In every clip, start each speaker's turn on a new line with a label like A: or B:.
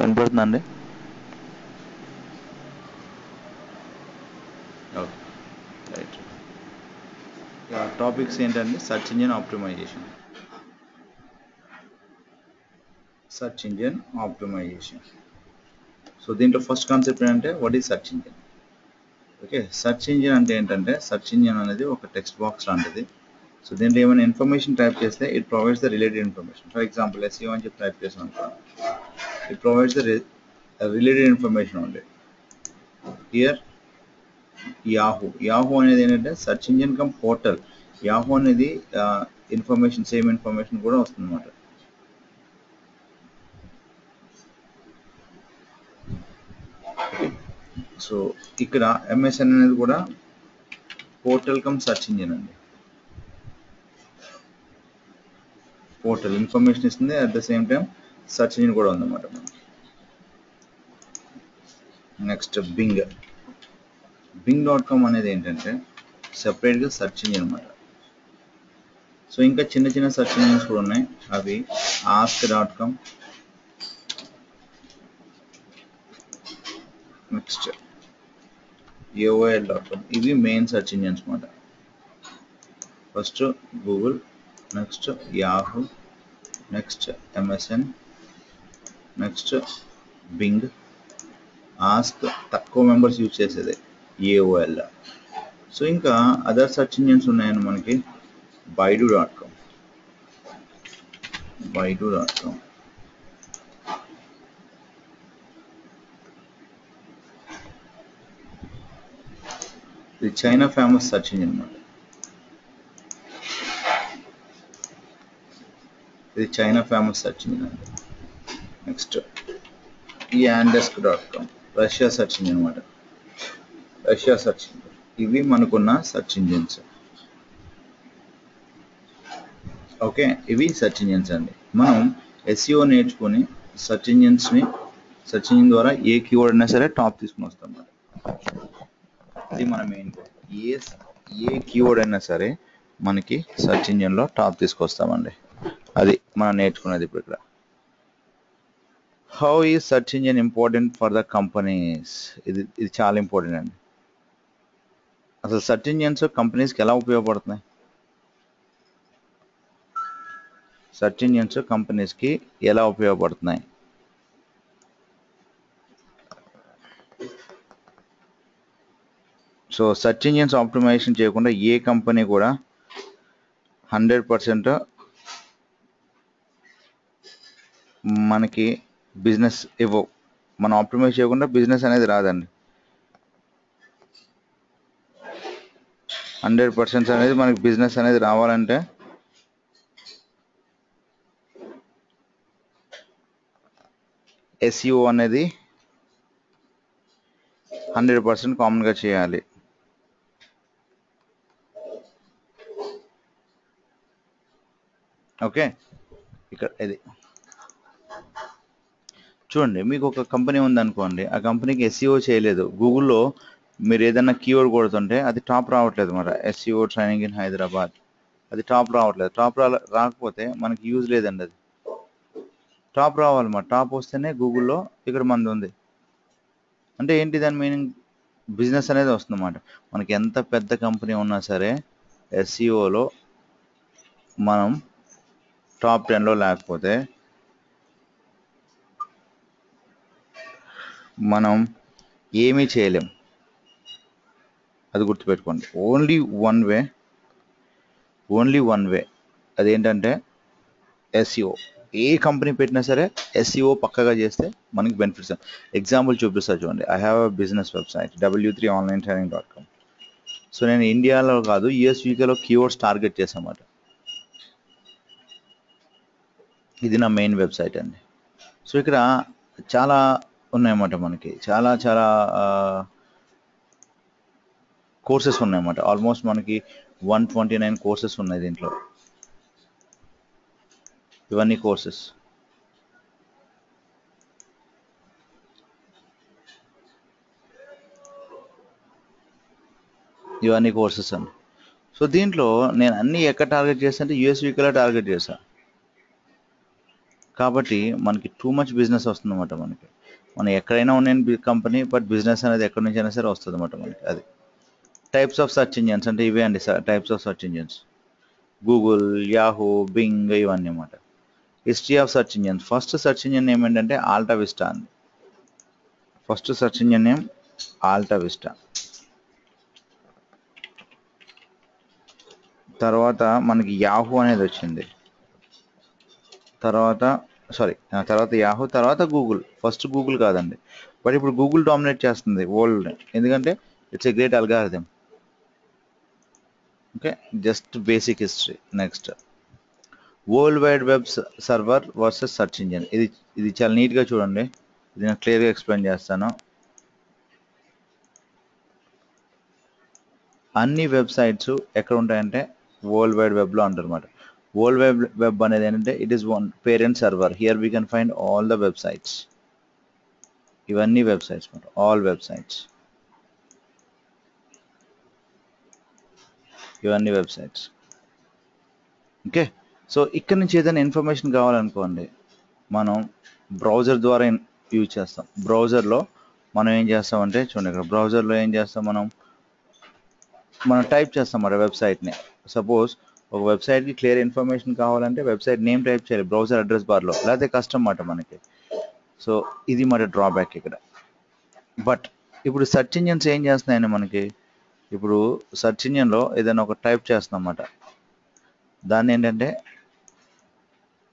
A: వినపడుతుందండి?
B: Okay, right. Topics ఏంటంటే search engine optimisation. Search engine optimisation. So దీంట్లో first concept ఏంటంటే what is search engine. Okay, search engine అంటే ఏంటంటే search engine అనేది ఒక టెక్స్ట్ బాక్స్ లాంటిది. సో దీంట్లో ఏమైనా ఇన్ఫర్మేషన్ టైప్ చేస్తే it provides the related information. For example SEO అని చెప్పి టైప్ చేసాం అనుకో, it provides the related information ఉంది. హియర్ యాహూ అనేది ఏంటంటే search engine come portal. Yahoo అనేది ఇన్ఫర్మేషన్, సేమ్ ఇన్ఫర్మేషన్ కూడా వస్తుంది అన్నమాట. సో ఇక్కడ MSN అనేది కూడా పోర్టల్ కమ్ సెర్చ్ ఇంజిన్ అండి. పోర్టల్ ఇన్ఫర్మేషన్ ఇస్తుంది, at the same time search engine కూడా ఉందన్నమాట మనకి. నెక్స్ట్ Bing.com అనేది ఏంటంటే సెపరేట్గా సెర్చ్ ఇంజిన్ అనమాట. సో ఇంకా చిన్న చిన్న సెర్చ్ ఇంజిన్స్ కూడా ఉన్నాయి, అవి ask.com, నెక్స్ట్ AOL.com. ఇవి మెయిన్ సెర్చ్ ఇంజిన్స్ అనమాట. First Google, next Yahoo, next MSN, next Bing, Ask తక్కువ మెంబర్స్ యూజ్ చేసేది AOL. సో ఇంకా అదర్ సెర్చ్ ఇంజిన్స్ ఉన్నాయని మనకి Baidu.com. ఇది చైనా ఫేమస్ సెర్చ్ ఇంజిన్ అనమాట. ఇది చైనా ఫేమస్ సెర్చ్ ఇంజిన్ అండి. Next Yandex.com, Russia search engine అనమాట. Russia search engine. ఇవి మనకున్న సెర్చ్ ఇంజిన్స్. ఓకే, ఇవి సెర్చ్ ఇంజిన్స్ అండి. మనం SEO నేర్చుకొని సెర్చ్ ఇంజిన్ ద్వారా ఏ కీవర్డ్ అయినా సరే టాప్ తీసుకుని వస్తాం అన్నమాట. ఇది మన మెయిన్ గోల్. ఏ కీవర్డ్ అయినా సరే మనకి సెర్చ్ ఇంజిన్లో టాప్ తీసుకొస్తామండి. అది మనం నేర్చుకునేది ఇప్పుడు ఇక్కడ. How is search engine important for the companies? ఇది చాలా ఇంపార్టెంట్ అండి. అసలు సెర్చ్ ఇంజిన్స్ కంపెనీస్కి ఎలా ఉపయోగపడుతున్నాయి? సెర్చ్ ఇంజిన్స్ కంపెనీస్కి ఎలా ఉపయోగపడుతున్నాయి? సో సెర్చ్ ఇంజిన్స్ ఆప్టిమైజేషన్ చేయకుండా ఏ కంపెనీ కూడా 100% మనకి బిజినెస్ ఇవ్వవు. మనం ఆప్టిమైజ్ చేయకుండా బిజినెస్ అనేది రాదండి. 100% అనేది మనకి బిజినెస్ అనేది రావాలంటే SEO అనేది 100% కామన్గా చేయాలి. ఓకే, ఇక్కడ ఇది చూడండి. మీకు ఒక కంపెనీ ఉందనుకోండి, ఆ కంపెనీకి SEO చేయలేదు. గూగుల్లో మీరు ఏదైనా కీవర్డ్ కొడుతుంటే అది టాప్ రావట్లేదు మరి. SEO ట్రైనింగ్ ఇన్ హైదరాబాద్, అది టాప్ రావట్లేదు. రాకపోతే మనకి యూజ్ లేదండి. అది టాప్ రావాలన్నమాట. టాప్ వస్తేనే గూగుల్లో ఇక్కడ మనది ఉంది అంటే ఏంటి దాని మీనింగ్? బిజినెస్ అనేది వస్తుందన్నమాట. మనకి ఎంత పెద్ద కంపెనీ ఉన్నా సరే SEOలో మనం టాప్ 10లో లేకపోతే మనం ఏమీ చేయలేం. అది గుర్తుపెట్టుకోండి. ఓన్లీ వన్ వే అదేంటంటే SEO. ఏ కంపెనీ పెట్టినా సరే SEO పక్కగా చేస్తే మనకి బెనిఫిట్స్. ఎగ్జాంపుల్ చూపిస్తా చూడండి. I have a business website w3onlinetraining.com. So నేను ఇండియాలో కాదు, US UKలో కీవర్డ్స్ టార్గెట్ చేసామాట. ఇది నా మెయిన్ వెబ్సైట్ అండి. సో ఇక్కడ చాలా ఉన్నాయన్నమాట. మనకి చాలా కోర్సెస్ ఉన్నాయన్నమాట. ఆల్మోస్ట్ మనకి 129 కోర్సెస్ ఉన్నాయి దీంట్లో. ఇవన్నీ కోర్సెస్. అండి. సో దీంట్లో నేను అన్నీ ఎక్కడ టార్గెట్ చేస్తానంటే US UKలో టార్గెట్ చేశాను. కాబట్టి మనకి టూ మచ్ బిజినెస్ వస్తుందన్నమాట మనకి. మనం ఎక్కడైనా ఉన్న కంపెనీ బట్ బిజినెస్ అనేది ఎక్కడి నుంచి అయినా సరే వస్తుంది అన్నమాట మనకి. అది టైప్స్ ఆఫ్ సర్చ్ ఇంజన్స్ అంటే ఇవే అండి types of search engines. Google, Yahoo, Bing ఇవన్నీ అన్నమాట. History of search engines. First search engine name ఏంటంటే ఆల్టా విస్టా అండి. First search engine name AltaVista. తర్వాత మనకి యాహూ అనేది వచ్చింది. తర్వాత యాహూ, తర్వాత గూగుల్. ఫస్ట్ గూగుల్ కాదండి, బట్ ఇప్పుడు గూగుల్ డామినేట్ చేస్తుంది వరల్డ్, ఎందుకంటే it's a great algorithm. Okay, just basic history. Next world wide web server versus search engine. ఇది చాలా నీట్గా చూడండి, ఇది నేను క్లియర్గా ఎక్స్ప్లెయిన్ చేస్తాను. అన్ని వెబ్సైట్స్ ఎక్కడ ఉంటాయంటే వరల్డ్ వైడ్ వెబ్లో అంటారన్నమాట. వరల్డ్ వైడ్ వెబ్ అనేది ఏంటంటే it is one parent server. Here we can find all the websites. ఇవన్నీ వెబ్సైట్స్ మాట, ఆల్ వెబ్సైట్స్, ఇవన్నీ వెబ్సైట్స్. ఓకే, సో ఇక్కడ నుంచి ఏదైనా ఇన్ఫర్మేషన్ కావాలనుకోండి, మనం బ్రౌజర్ ద్వారా యూజ్ చేస్తాం. బ్రౌజర్లో మనం ఏం చేస్తామంటే చూడండి, ఇక్కడ బ్రౌజర్లో ఏం చేస్తాం, మనం టైప్ చేస్తాం అన్నమాట వెబ్సైట్ని. సపోజ్ ఒక వెబ్సైట్కి క్లియర్ ఇన్ఫర్మేషన్ కావాలంటే వెబ్సైట్ నేమ్ టైప్ చేయాలి బ్రౌజర్ అడ్రస్ బార్లో, లేకపోతే కష్టం అన్నమాట మనకి. సో ఇది మన డ్రాబ్యాక్ ఇక్కడ. బట్ ఇప్పుడు సెర్చ్ ఇంజిన్స్ ఏం చేస్తున్నాయండి మనకి, ఇప్పుడు సెర్చ్ ఇంజిన్లో ఏదైనా ఒక టైప్ చేస్తున్నాం అన్నమాట, దాన్ని ఏంటంటే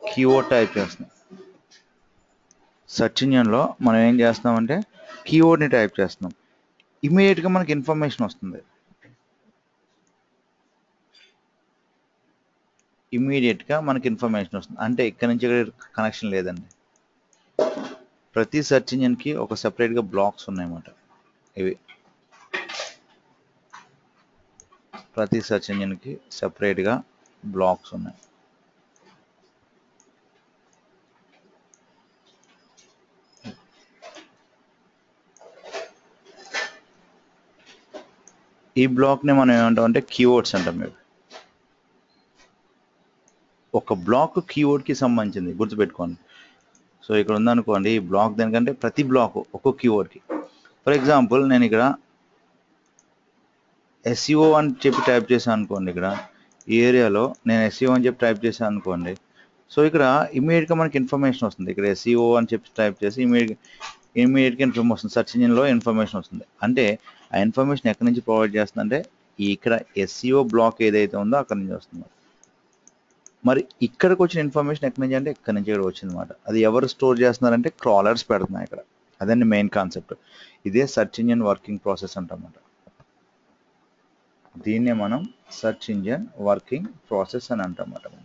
B: కీవర్డ్ టైప్ చేస్తున్నాం. సెర్చ్ ఇంజిన్లో మనం ఏం చేస్తున్నామంటే కీవర్డ్ని టైప్ చేస్తున్నాం, ఇమీడియట్గా మనకి ఇన్ఫర్మేషన్ వస్తుంది. అంటే ఇక్కడ నుంచి ఇక్కడ కనెక్షన్ లేదండి. ప్రతి సెర్చ్ ఇంజిన్కి ఒక సెపరేట్గా బ్లాక్స్ ఉన్నాయన్నమాట. ఇవి ప్రతి సెర్చ్ ఇంజిన్కి సెపరేట్గా బ్లాక్స్ ఉన్నాయి. ఈ బ్లాక్ని మనం ఏమంటాం అంటే కీవర్డ్స్ అంటాం. మేము ఒక బ్లాక్ కీవర్డ్కి సంబంధించింది, గుర్తుపెట్టుకోండి. సో ఇక్కడ ఉందనుకోండి ఈ బ్లాక్, దానికంటే ప్రతి బ్లాక్ ఒక్కో కీవర్డ్కి. ఫర్ ఎగ్జాంపుల్ నేను ఇక్కడ ఎస్ఈఓ అని చెప్పి టైప్ చేశాను అనుకోండి, ఇక్కడ ఈ ఏరియాలో నేను ఎస్ఈఓ అని చెప్పి టైప్ చేశాను అనుకోండి. సో ఇక్కడ ఇమీడియట్గా మనకి ఇన్ఫర్మేషన్ వస్తుంది. ఇక్కడ ఎస్ఈఓ అని చెప్పి టైప్ చేసి ఇమీడియట్గా ఇన్ఫర్మేషన్ వస్తుంది, సెర్చ్ ఇంజిన్లో ఇన్ఫర్మేషన్ వస్తుంది. అంటే ఆ ఇన్ఫర్మేషన్ ఎక్కడి నుంచి ప్రొవైడ్ చేస్తుందంటే ఇక్కడ ఎస్ఈఓ బ్లాక్ ఏదైతే ఉందో అక్కడి నుంచి వస్తుంది. మరి ఇక్కడికి వచ్చిన ఇన్ఫర్మేషన్ ఎక్కడి నుంచి అంటే ఇక్కడ నుంచి ఇక్కడ వచ్చిందన్నమాట. అది ఎవరు స్టోర్ చేస్తున్నారంటే క్రాలర్స్ పెడుతున్నాయి ఇక్కడ. అదండి మెయిన్ కాన్సెప్ట్. ఇదే సెర్చ్ ఇంజిన్ వర్కింగ్ ప్రాసెస్ అంటామన్నమాట. దీన్నే మనం సెర్చ్ ఇంజిన్ వర్కింగ్ ప్రాసెస్ అని అంటామన్నమాట.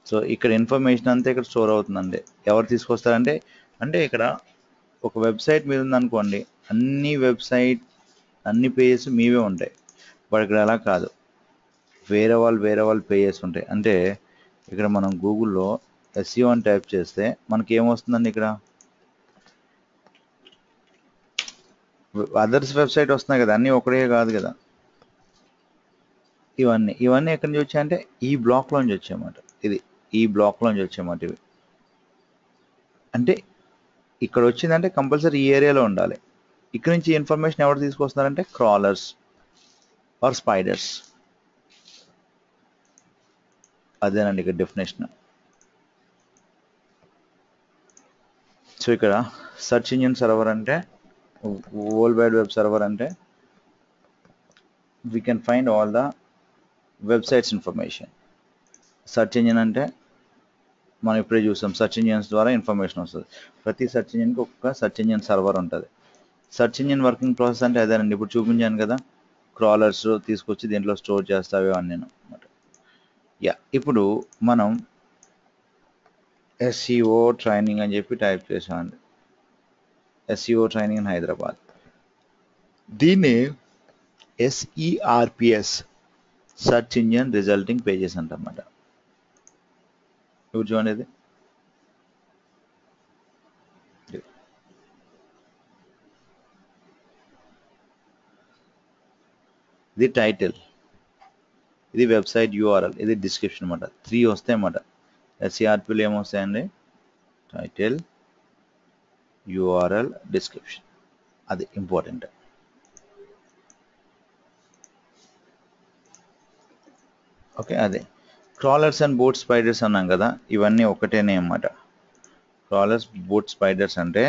B: సో ఇక్కడ ఇన్ఫర్మేషన్ అంతా ఇక్కడ స్టోర్ అవుతుందండి. ఎవరు తీసుకొస్తారంటే ఇక్కడ ఒక వెబ్సైట్ మీద ఉందనుకోండి, అన్ని పేజెస్ మీవే ఉంటాయి. బట్ ఇక్కడ అలా కాదు, వేరే వాళ్ళు పేజెస్ ఉంటాయి. అంటే ఇక్కడ మనం గూగుల్లో ఎస్ఈఓ అని టైప్ చేస్తే మనకి ఏమొస్తుందండి, ఇక్కడ అదర్స్ వెబ్సైట్ వస్తున్నాయి కదా, అన్నీ ఒకటే కాదు కదా. ఇవన్నీ ఎక్కడి నుంచి వచ్చాయంటే ఈ బ్లాక్లోంచి వచ్చాయన్నమాట. ఈ బ్లాక్లోంచి వచ్చాయన్నమాట ఇవి. అంటే ఇక్కడ వచ్చిందంటే కంపల్సరీ ఈ ఏరియాలో ఉండాలి. ఇక్కడ నుంచి ఇన్ఫర్మేషన్ ఎవరు తీసుకొస్తున్నారంటే క్రాలర్స్ ఆర్ స్పైడర్స్. అదేనండి ఇక్కడ డెఫినేషన్. సో ఇక్కడ సెర్చ్ ఇంజిన్ సర్వర్ అంటే వరల్డ్ వైడ్ వెబ్ సర్వర్ అంటే we can find all the websites information. Search engine అంటే మనం ఇప్పుడే చూసాం, సెర్చ్ ఇంజిన్స్ ద్వారా ఇన్ఫర్మేషన్ వస్తుంది. ప్రతి సెర్చ్ ఇంజిన్కి ఒక్కొక్క సెర్చ్ ఇంజిన్ సర్వర్ ఉంటుంది. సెర్చ్ ఇంజిన్ వర్కింగ్ ప్రాసెస్ అంటే అదేనండి, ఇప్పుడు చూపించాను కదా, క్రాలర్స్ తీసుకొచ్చి దీంట్లో స్టోర్ చేస్తావే అని నేను అనమాట. ఇప్పుడు మనం ఎస్ఈఓ ట్రైనింగ్ అని చెప్పి టైప్ చేసామండి, ఎస్ఈఓ ట్రైనింగ్ ఇన్ హైదరాబాద్. దీన్ని SERPs search engine resulting pages అంటన్నమాట. ఇప్పుడు చూడండి, ఇది టైటిల్, ఇది వెబ్సైట్ URL, ఇది డిస్క్రిప్షన్ అనమాట. 3 వస్తాయి అన్నమాట. SERPలో ఏమొస్తాయండి, టైటిల్, URL description, అది ఇంపార్టెంట్. ఓకే, అదే క్రాలర్స్ అండ్ బోట్ స్పైడర్స్ అన్నాం కదా, ఇవన్నీ ఒకటేనే అన్నమాట. క్రాలర్స్, బోట్ స్పైడర్స్ అంటే,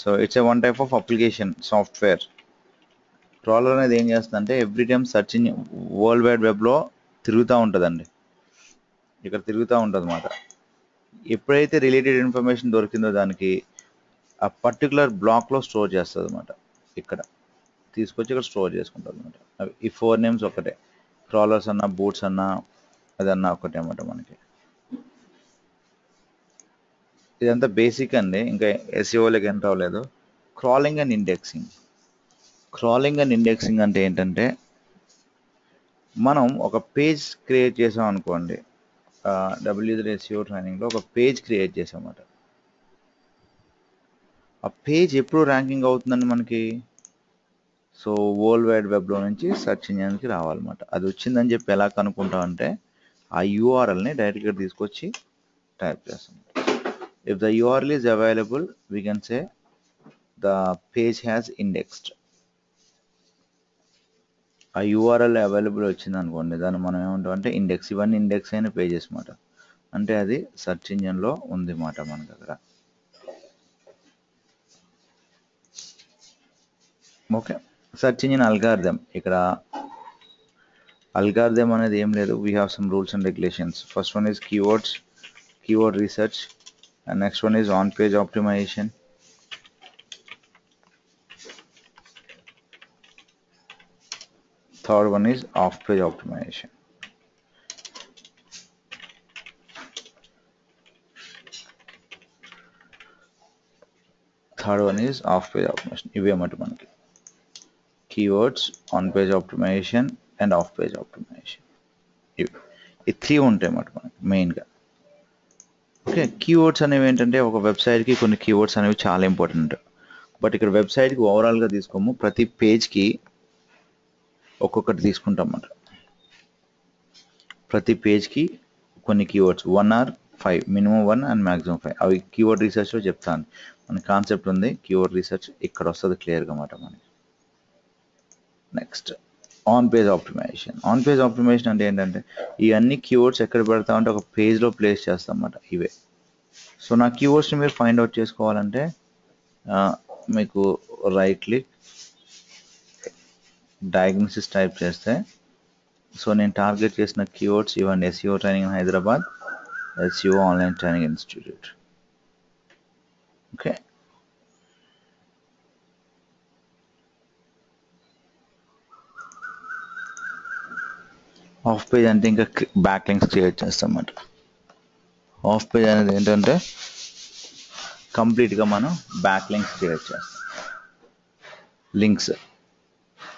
B: so it's a one type of application software. Crawler అనేది ఏం చేస్తుందంటే every time search engine world wide వెబ్లో తిరుగుతూ ఉంటుందండి, ఇక్కడ తిరుగుతూ ఉంటుంది అన్నమాట. ఎప్పుడైతే రిలేటెడ్ ఇన్ఫర్మేషన్ దొరికిందో దానికి ఆ పర్టికులర్ బ్లాక్లో స్టోర్ చేస్తుంది అనమాట. ఇక్కడ తీసుకొచ్చి ఇక్కడ స్టోర్ చేసుకుంటుంది అనమాట. అవి ఈ 4 నేమ్స్ ఒకటే, క్రాలర్స్ అన్నా బూట్స్ అన్నా అదన్నా ఒకటే అనమాట మనకి. ఇదంతా బేసిక్ అండి, ఇంకా ఎస్ఈఓలోకి ఎంటర్ అవ్వలేదు. Crawling and indexing. Crawling and indexing అంటే ఏంటంటే, మనం ఒక పేజ్ క్రియేట్ చేసాం అనుకోండి, W3SEO ట్రైనింగ్లో ఒక పేజ్ క్రియేట్ చేసామన్నమాట. ఆ పేజ్ ఎప్పుడు ర్యాంకింగ్ అవుతుందండి మనకి, సో వరల్డ్ వైడ్ వెబ్లో నుంచి సెర్చ్ ఇంజిన్కి రావాలన్నమాట. అది వచ్చిందని చెప్పి ఎలా కనుక్కుంటామంటే ఆ యూఆర్ఎల్ని డైరెక్ట్గా తీసుకొచ్చి టైప్ చేస్తాం. If the URL is available we can say the page has indexed. ఆ యూఆర్ఎల్ అవైలబుల్ వచ్చింది అనుకోండి, దాన్ని మనం ఏమంటాం అంటే ఇండెక్స్. ఇవన్నీ ఇండెక్స్ అయిన పేజెస్ మాట, అంటే అది సెర్చ్ ఇంజిన్లో ఉంది మాట మన దగ్గర. Okay, search engine algorithm. ఇక్కడ అల్గారిథం అనేది ఏం లేదు, we have some rules and regulations. First one is keywords, keyword research, and next one is on page optimization. Third one is off page optimization. Third one is off page optimization. ఇవి అన్నమాట మనకి keywords, on page optimisation and off page optimisation. ఇవి ఈ 3 ఉంటాయి అన్నమాట మనకి మెయిన్గా. Okay, keywords అనేవి ఏంటంటే ఒక వెబ్సైట్కి కొన్ని కీవర్డ్స్ అనేవి చాలా ఇంపార్టెంట్. బట్ ఇక్కడ వెబ్సైట్కి ఓవరాల్గా తీసుకోము, ప్రతి పేజ్కి ఒక్కొక్కటి తీసుకుంటాం అన్నమాట. ప్రతి పేజ్కి కొన్ని keywords 1 or 5, minimum 1 and maximum 5. అవి కీవర్డ్ రీసెర్చ్లో చెప్తాను. మన కాన్సెప్ట్ ఉంది, కీవర్డ్ రీసెర్చ్ ఇక్కడ వస్తుంది క్లియర్గా అన్నమాట మనకి. Next on page optimisation. On page optimisation అంటే ఏంటంటే ఈ అన్ని కీవర్డ్స్ ఎక్కడ పెడతామంటే ఒక పేజ్లో ప్లేస్ చేస్తాం అన్నమాట ఇవే. సో నా కీవర్డ్స్ని మీరు ఫైండ్ అవుట్ చేసుకోవాలంటే మీకు రైట్ క్లిక్ డయాగ్నోసిస్ టైప్ చేస్తే, సో నేను టార్గెట్ చేసిన కీవర్డ్స్ ఇవన్నీ: SEO training in Hyderabad, SEO online training institute. Okay, of page అంటే ఇంకా బ్యాక్ లింక్స్ క్రియేట్ చేస్తాం అన్నమాట. ఆఫ్ పేజ్ అనేది ఏంటంటే కంప్లీట్గా మనం బ్యాక్ లింక్స్ క్రియేట్ చేస్తాం. లింక్స్,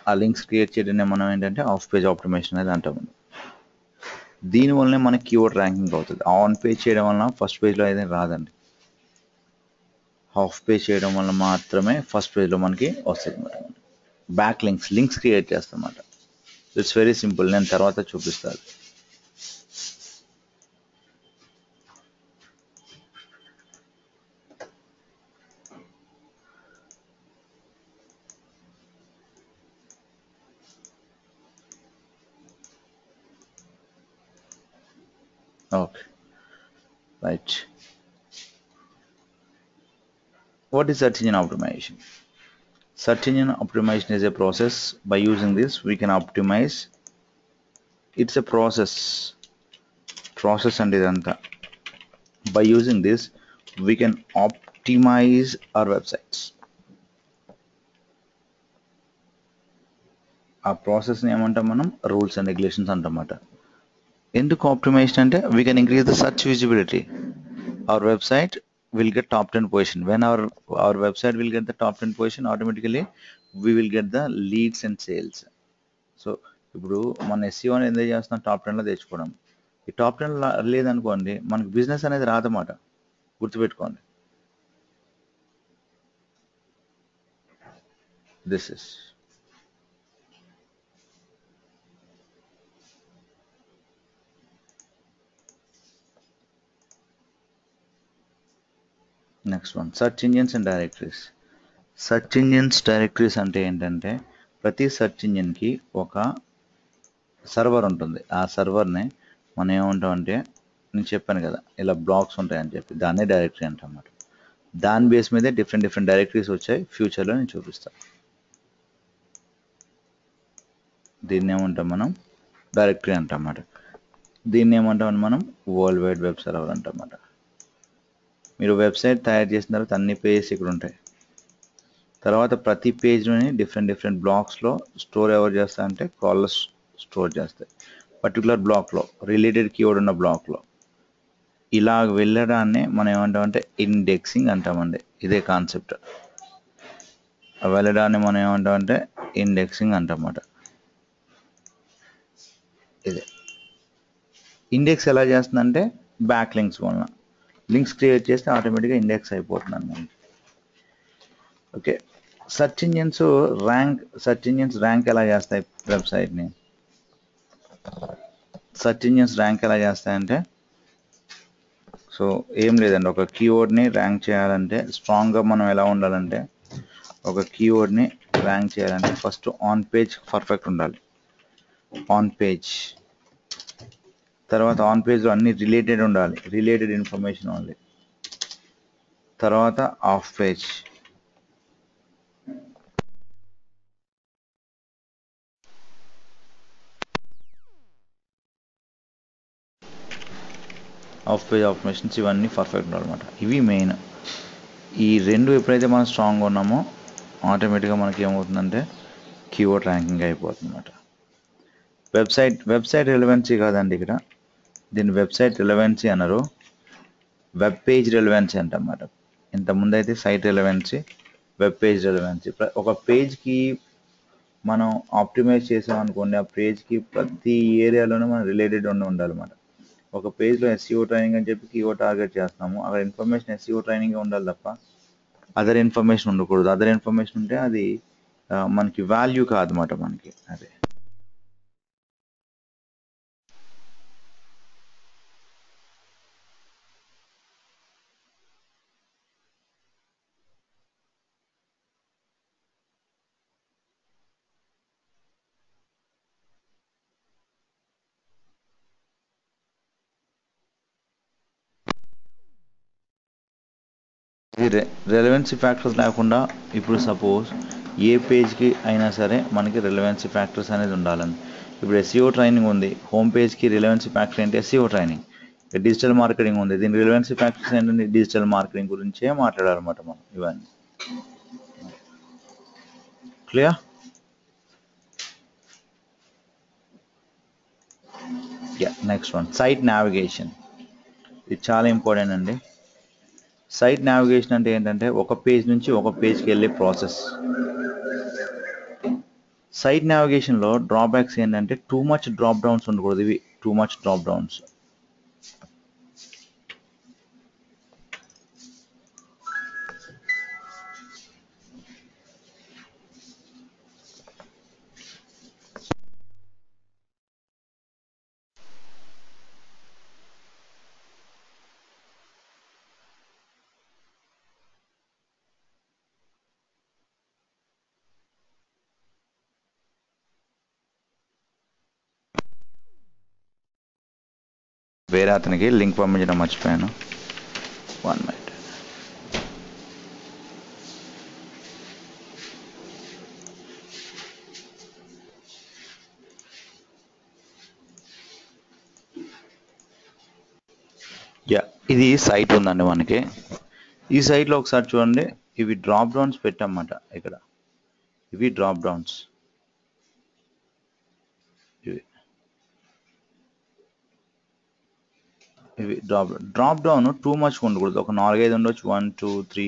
B: ఆ లింక్స్ క్రియేట్ చేయడం మనం ఏంటంటే ఆఫ్ పేజ్ ఆప్టిమైజేషన్ అనేది అంటాము. దీనివల్లనే మనకి కీవర్డ్ ర్యాంకింగ్ అవుతుంది. ఆన్ పేజ్ చేయడం వలన ఫస్ట్ పేజ్లో అయితే రాదండి, ఆఫ్ పేజ్ చేయడం వల్ల మాత్రమే ఫస్ట్ పేజ్లో మనకి వస్తుంది అన్నమాట. బ్యాక్ లింక్స్ క్రియేట్ చేస్తాం అన్నమాట. ఇట్స్ వెరీ సింపుల్, నేను తర్వాత చూపిస్తాను. Okay, right. What is search engine optimization? Search engine optimization is a process. By using this, we can optimize. It's a process and idantha. By using this, we can optimize our websites. ఆ ప్రాసెస్ని ఏమంటాం మనం, rules and regulations అంటమాట. ఎందుకు optimisation అంటే we can increase the search visibility. Our website will get top 10 position. When our website will get the top 10 position, automatically we will get the leads and sales. So ఇప్పుడు మన SEO అనేది ఎందుకు చేస్తున్నాం, top 10లో తెచ్చుకోవడం. ఈ top 10 లేదనుకోండి మనకి business అనేది రాదన్నమాట, గుర్తుపెట్టుకోండి. This is next one search engines and directories. Search engines directories అంటే ఏంటంటే ప్రతి సెర్చ్ ఇంజిన్కి ఒక సర్వర్ ఉంటుంది. ఆ సర్వర్ని మనం ఏమంటామంటే నేను చెప్పాను కదా ఇలా బ్లాక్స్ ఉంటాయని చెప్పి, దాన్నే డైరెక్టరీ అంటామన్నమాట. దాని బేస్ మీదే డిఫరెంట్ డైరెక్టరీస్ వచ్చాయి. ఫ్యూచర్లో నేను చూపిస్తాను. దీన్ని ఏమంటాం మనం డైరెక్టరీ అంటామన్నమాట. దీన్ని ఏమంటామని మనం వరల్డ్ వైడ్ వెబ్ సర్వర్ అంటామన్నమాట. మీరు వెబ్సైట్ తయారు చేసిన తర్వాత అన్ని పేజెస్ ఇక్కడ ఉంటాయి. తర్వాత ప్రతి పేజ్లోని డిఫరెంట్ బ్లాక్స్లో స్టోర్ ఎవరు చేస్తారంటే కాలర్స్ స్టోర్ చేస్తాయి. పర్టికులర్ బ్లాక్లో రిలేటెడ్ కీవర్డ్ ఉన్న బ్లాక్లో ఇలా వెళ్ళడాన్ని మనం ఏమంటామంటే ఇండెక్సింగ్ అంటామండి. ఇదే కాన్సెప్ట్. వెళ్ళడాన్ని మనం ఏమంటామంటే ఇండెక్సింగ్ అంటామన్నమాట. ఇదే ఇండెక్స్ ఎలా చేస్తుందంటే బ్యాక్ లింక్స్ వలన లింక్స్ క్రియేట్ చేస్తే ఆటోమేటిక్గా ఇండెక్స్ అయిపోతుంది అన్నమాట. ఓకే, సెర్చ్ ఇంజిన్స్ ర్యాంక్ ఎలా చేస్తాయి వెబ్సైట్ని? సెర్చ్ ఇంజిన్స్ ర్యాంక్ ఎలా చేస్తాయంటే సో ఏం లేదండి, ఒక కీవర్డ్ని ర్యాంక్ చేయాలంటే స్ట్రాంగ్గా మనం ఎలా ఉండాలంటే ఒక కీవర్డ్ని ర్యాంక్ చేయాలంటే ఫస్ట్ ఆన్ పేజ్ పర్ఫెక్ట్ ఉండాలి. ఆన్ పేజ్ తర్వాత ఆన్ పేజ్లో అన్ని రిలేటెడ్ ఉండాలి, రిలేటెడ్ ఇన్ఫర్మేషన్ ఓన్లీ. తర్వాత ఆఫ్ పేజ్, ఆపరేషన్స్ ఇవన్నీ పర్ఫెక్ట్ ఉండాలన్నమాట. ఇవి మెయిన్. ఈ రెండు ఎప్పుడైతే మనం స్ట్రాంగ్గా ఉన్నామో ఆటోమేటిక్గా మనకి ఏమవుతుందంటే కీవర్డ్ ర్యాంకింగ్ అయిపోతుంది అన్నమాట. వెబ్సైట్ రిలవెన్సీ కాదండి ఇక్కడ, దీన్ని వెబ్సైట్ రిలవెన్సీ అన్నారు, వెబ్ పేజ్ రిలవెన్సీ అంటన్నమాట. ఇంతకుముందు అయితే site relevancy, web page relevancy. ఒక పేజ్కి మనం ఆప్టిమైజ్ చేసామనుకోండి, ఆ పేజ్కి ప్రతి ఏరియాలోనూ మనం రిలేటెడ్ ఉండాలన్నమాట. ఒక పేజ్లో ఎస్ఈఓ ట్రైనింగ్ అని చెప్పి కీవర్డ్ టార్గెట్ చేస్తున్నాము, అక్కడ ఇన్ఫర్మేషన్ ఎస్ఈఓ ట్రైనింగ్ ఉండాలి తప్ప అదర్ ఇన్ఫర్మేషన్ ఉండకూడదు. అదర్ ఇన్ఫర్మేషన్ ఉంటే అది మనకి వాల్యూ కాదన్నమాట మనకి. అదే ఇది రెలవెన్సీ ఫ్యాక్టర్స్ లేకుండా ఇప్పుడు సపోజ్ ఏ పేజ్కి అయినా సరే మనకి రెలవెన్సీ ఫ్యాక్టర్స్ అనేది ఉండాలని. ఇప్పుడు ఎస్ఈఓ ట్రైనింగ్ ఉంది, హోమ్ పేజ్కి రెలవెన్సీ ఫ్యాక్టర్ ఏంటి? SEO training. డిజిటల్ మార్కెటింగ్ ఉంది, దీని రెలవెన్సీ ఫ్యాక్టర్స్ ఏంటంటే డిజిటల్ మార్కెటింగ్ గురించే మాట్లాడాలన్నమాట మనం. ఇవన్నీ clear? Next one site navigation. ఇది చాలా ఇంపార్టెంట్ అండి. సైట్ నావిగేషన్ అంటే ఏంటంటే ఒక పేజ్ నుంచి ఒక పేజ్కి వెళ్ళే ప్రాసెస్. సైట్ నావిగేషన్లో డ్రాబ్యాక్స్ ఏంటంటే టూ మచ్ డ్రాప్ డౌన్స్ ఉండకూడదు. ఇవి టూ మచ్ డ్రాప్ డౌన్స్. వేరే అతనికి లింక్ పంపించడం మర్చిపోయాను. 1 minute. ఇది సైట్ ఉందండి మనకి. ఈ సైట్లో ఒకసారి చూడండి, ఇవి డ్రాప్ డౌన్స్ పెట్టామన్నమాట. ఇక్కడ ఇవి డ్రాప్ డౌన్స్. ఇవి డ్రాప్ డౌన్ టూ మచ్ ఉండకూడదు. ఒక 4-5 ఉండొచ్చు, 1 2 3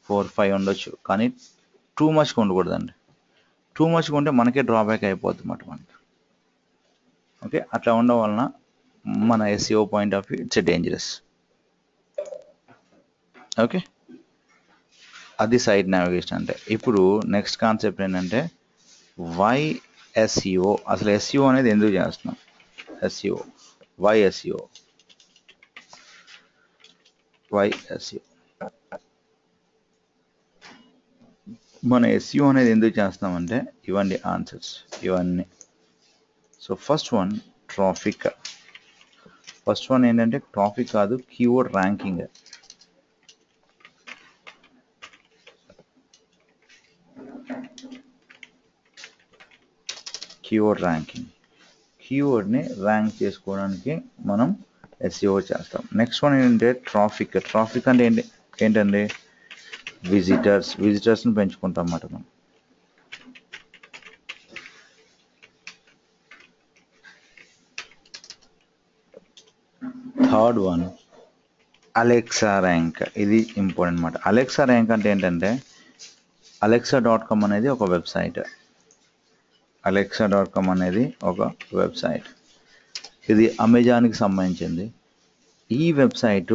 B: 4 5 ఉండొచ్చు, కానీ టూ మచ్గా ఉండకూడదండి. టూ మచ్గా ఉంటే మనకే డ్రాబ్యాక్ అయిపోద్ది అన్నమాట మనకి. ఓకే, అట్లా ఉండడం వలన మన SEO point of view it's dangerous. Okay, అది సైట్ నావిగేషన్ అంటే. ఇప్పుడు నెక్స్ట్ కాన్సెప్ట్ ఏంటంటే వై ఎస్ఈఓ. అసలు ఎస్ఈఓ అనేది ఎందుకు చేస్తున్నాం? SEO, why SEO? మన ఎస్ఈఓ అనేది ఎందుకు చేస్తామంటే ఇవన్నీ ఆన్సర్స్ ఇవన్నీ. So first one traffic. First one ఏంటంటే ట్రాఫిక్ కాదు, కీవర్డ్ ర్యాంకింగ్. కీవర్డ్ ర్యాంకింగ్, కీవర్డ్ని ర్యాంక్ చేసుకోవడానికి మనం ఎస్ఈఓ చేస్తాం. నెక్స్ట్ వన్ ఏంటంటే ట్రాఫిక్. ట్రాఫిక్ అంటే ఏంటండి విజిటర్స్ని పెంచుకుంటాం అన్నమాట మనం. Third one Alexa rank. ఇది ఇంపార్టెంట్ అన్నమాట. అలెక్సా ర్యాంక్ అంటే ఏంటంటే alexa.com అనేది ఒక వెబ్సైట్. alexa.com అనేది ఒక వెబ్సైట్. ఇది అమెజాన్కి సంబంధించింది. ఈ వెబ్సైట్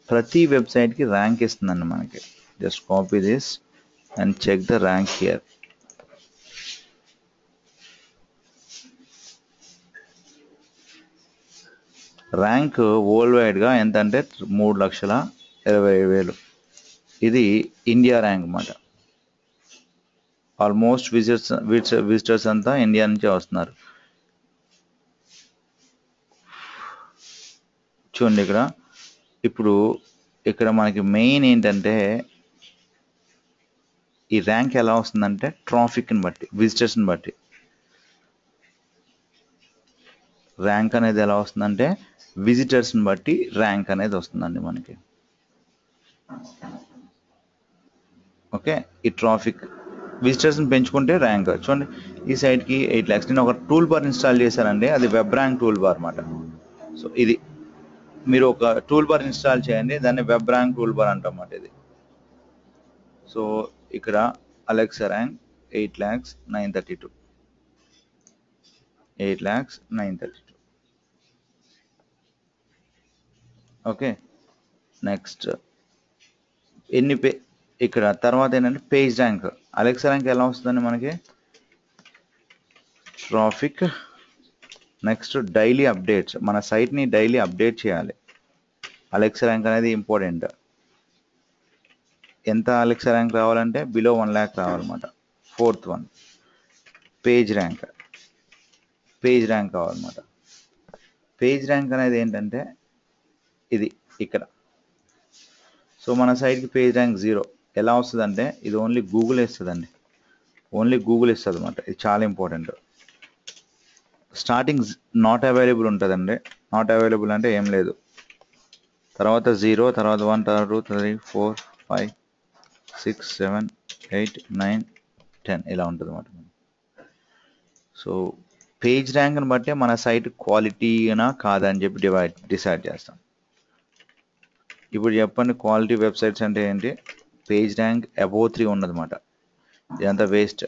B: ప్రతి వెబ్సైట్కి ర్యాంక్ ఇస్తుందండి మనకి. Just copy this and check the rank here. Rank world వైడ్గా ఎంత అంటే 3,20,000. ఇది ఇండియా ర్యాంక్ అన్నమాట. ఆల్మోస్ట్ విజిటర్స్ అంతా ఇండియా నుంచే వస్తున్నారు. చూడండి ఇప్పుడు ఇక్కడ మనకి మెయిన్ ఏంటంటే ఈ ర్యాంక్ ఎలా వస్తుందంటే ట్రాఫిక్ని బట్టి, విజిటర్స్ని బట్టి ర్యాంక్ అనేది ఎలా వస్తుందంటే విజిటర్స్ని బట్టి ర్యాంక్ అనేది వస్తుందండి మనకి. ఓకే, ఈ ట్రాఫిక్ విజిటర్స్ని పెంచుకుంటే ర్యాంక్. చూడండి ఈ సైట్కి 8 lakhs. నేను ఒక టూల్ బార్ ఇన్స్టాల్ చేశానండి, అది వెబ్ ర్యాంక్ టూల్ బార్ అన్నమాట. సో ఇది మీరు ఒక టూల్ బార్ ఇన్స్టాల్ చేయండి, దాన్ని వెబ్ ర్యాంక్ టూల్ బార్ అంటమాట ఇది. సో ఇక్కడ అలెక్సా ర్యాంక్ 8,932. 8,932. ఓకే, నెక్స్ట్ ఇక్కడ తర్వాత ఏంటంటే పేజ్ ర్యాంక్. అలెక్సా ర్యాంక్ ఎలా వస్తుందండి మనకి ట్రాఫిక్. నెక్స్ట్ డైలీ అప్డేట్స్, మన సైట్ని డైలీ అప్డేట్ చేయాలి. అలెక్సా ర్యాంక్ అనేది ఇంపార్టెంట్. ఎంత అలెక్సా ర్యాంక్ రావాలంటే బిలో 1 lakh రావాలన్నమాట. Fourth one page rank. Page rank కావాలన్నమాట. పేజ్ ర్యాంక్ అనేది ఏంటంటే ఇది ఇక్కడ. సో మన సైట్కి పేజ్ ర్యాంక్ 0 ఎలా వస్తుందంటే ఇది ఓన్లీ గూగుల్ ఇస్తుందండి, ఓన్లీ గూగుల్ ఇస్తుంది అన్నమాట. ఇది చాలా ఇంపార్టెంట్. స్టార్టింగ్ నాట్ అవైలబుల్ ఉంటుందండి. నాట్ అవైలబుల్ అంటే ఏం లేదు, తర్వాత 0, తర్వాత 1, తర్వాత 2, 3, 4, 5, 6, 7, 8, 9, 10 ఇలా ఉంటుంది అన్నమాట. సో పేజ్ ర్యాంక్ని బట్టే మన సైట్ క్వాలిటీనా కాదని చెప్పి డిసైడ్ చేస్తాం. ఇప్పుడు చెప్పండి క్వాలిటీ వెబ్సైట్స్ అంటే ఏంటి? Page rank above 3 ఉన్నదన్నమాట. ఇదంతా వేస్ట్.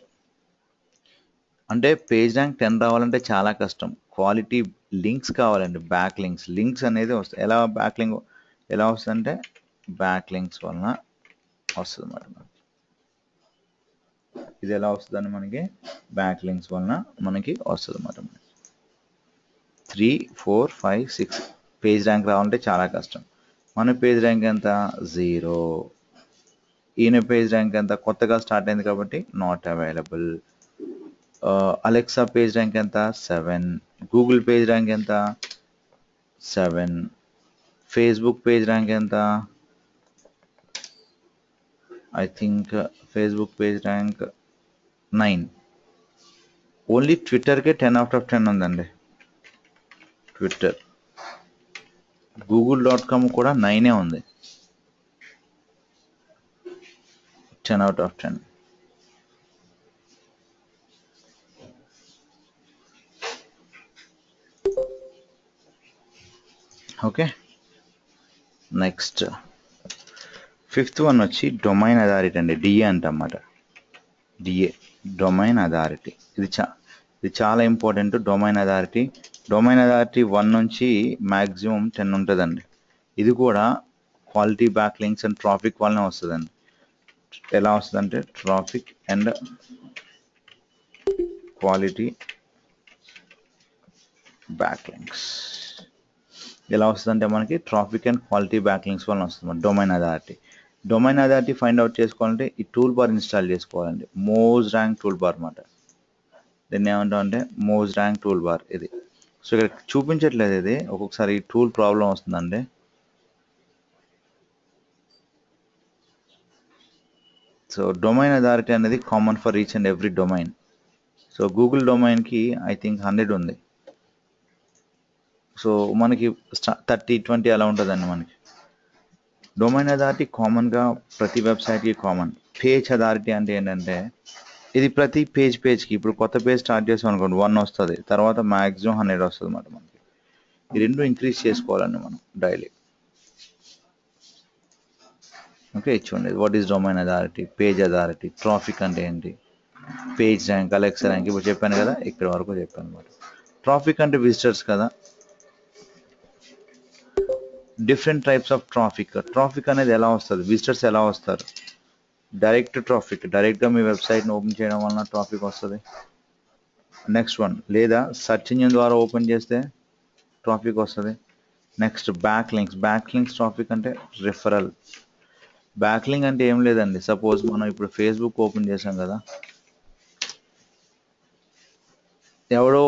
B: అంటే పేజ్ ర్యాంక్ 10 రావాలంటే చాలా కష్టం. క్వాలిటీ లింక్స్ కావాలండి, బ్యాక్ లింక్స్. లింక్స్ అనేది వస్తాయి. ఎలా వస్తుందంటే బ్యాక్ లింక్స్ వలన వస్తుంది అన్నమాట. ఇది ఎలా వస్తుందండి మనకి బ్యాక్ లింక్స్ వలన మనకి వస్తుంది అన్నమాట. 3, 4, 5, 6 పేజ్ ర్యాంక్ రావాలంటే చాలా కష్టం. మన పేజ్ ర్యాంక్ ఎంత 0. ఈయన పేజ్ ర్యాంక్ ఎంత కొత్తగా స్టార్ట్ అయింది కాబట్టి not available. Alexa page rank ఎంత 7. గూగుల్ పేజ్ ర్యాంక్ ఎంత 7. ఫేస్బుక్ పేజ్ ర్యాంక్ ఎంత I think Facebook page rank 9. Only ట్విట్టర్కే 10 out of 10 ఉందండి. ట్విట్టర్ google.com కూడా 9 ఉంది, 10 out of 10. Okay, next fifth one వచ్చి డొమైన్ అథారిటీ అండి, డిఏ అంటన్నమాట. DA domain authority. ఇది చాలా ఇంపార్టెంట్. డొమైన్ అథారిటీ 1 నుంచి మ్యాక్సిమం 10 ఉంటుందండి. ఇది కూడా quality back links and traffic వల్లనే వస్తుందండి. ఎలా వస్తుందంటే traffic and quality back links. ఎలా వస్తుందంటే మనకి traffic and quality back links వలన వస్తుంది domain authority. Domain authority find out చేసుకోవాలంటే ఈ టూల్ బార్ ఇన్స్టాల్ చేసుకోవాలండి. మోజ్ ర్యాంక్ టూల్ బార్ అన్నమాట. దీన్ని ఏమంటాం అంటే మోజ్ ర్యాంక్ టూల్ బార్ ఇది. సో ఇక్కడ చూపించట్లేదు, ఇది ఒక్కొక్కసారి ఈ టూల్ ప్రాబ్లం వస్తుందండి. సో డొమైన్ అథారిటీ అనేది common for each and every domain. So Google డొమైన్కి ఐ థింక్ 100 ఉంది. సో మనకి 30-20 అలా ఉంటుందండి మనకి. డొమైన్ అథారిటీ కామన్గా ప్రతి వెబ్సైట్కి కామన్. పేజ్ అథారిటీ అంటే ఏంటంటే ఇది ప్రతి పేజ్కి ఇప్పుడు కొత్త పేజ్ స్టార్ట్ చేసాం అనుకోండి 1 వస్తుంది, తర్వాత మ్యాక్సిమం 100 వస్తుంది అన్నమాట మనకి. ఈ రెండు ఇంక్రీజ్ చేసుకోవాలండి మనం డైలీ. ఓకే, చూడండి what is domain authority, page authority, traffic అంటే ఏంటి, పేజ్ ర్యాంక్, అలెక్సా ర్యాంక్ ఇప్పుడు చెప్పాను కదా, ఇక్కడ వరకు చెప్పాను అనమాట. ట్రాఫిక్ అంటే విజిటర్స్ కదా. డిఫరెంట్ టైప్స్ ఆఫ్ ట్రాఫిక్ అనేది ఎలా వస్తుంది, విజిటర్స్ ఎలా వస్తారు. డైరెక్ట్ ట్రాఫిక్, డైరెక్ట్గా మీ వెబ్సైట్ని ఓపెన్ చేయడం వలన ట్రాఫిక్ వస్తుంది. నెక్స్ట్ వన్, లేదా సెర్చ్ ఇంజిన్ ద్వారా ఓపెన్ చేస్తే ట్రాఫిక్ వస్తుంది. నెక్స్ట్ బ్యాక్ లింక్స్ ట్రాఫిక్ అంటే రిఫరల్. బ్యాక్లింక్ అంటే ఏం లేదండి, సపోజ్ మనం ఇప్పుడు ఫేస్బుక్ ఓపెన్ చేసాం కదా, ఎవడో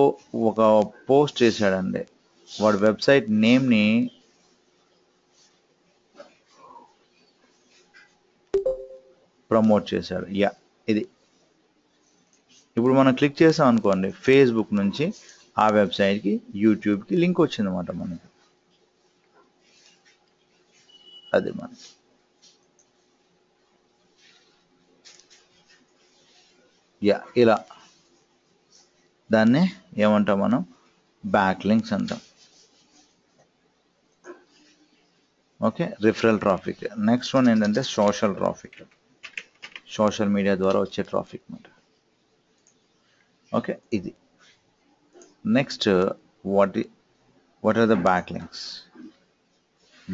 B: ఒక పోస్ట్ చేశాడండి, వాడు వెబ్సైట్ నేమ్ని ప్రమోట్ చేశాడు. ఇది ఇప్పుడు మనం క్లిక్ చేసాం అనుకోండి, ఫేస్బుక్ నుంచి ఆ వెబ్సైట్కి యూట్యూబ్కి లింక్ వచ్చిందన్నమాట మనకి. అది మనకి ఇలా దాన్ని ఏమంటాం మనం, బ్యాక్ లింక్స్ అంటాం. Okay, referral traffic. Next one ఏంటంటే సోషల్ ట్రాఫిక్, సోషల్ మీడియా ద్వారా వచ్చే ట్రాఫిక్ అన్నమాట. ఓకే, ఇది next what are the back links.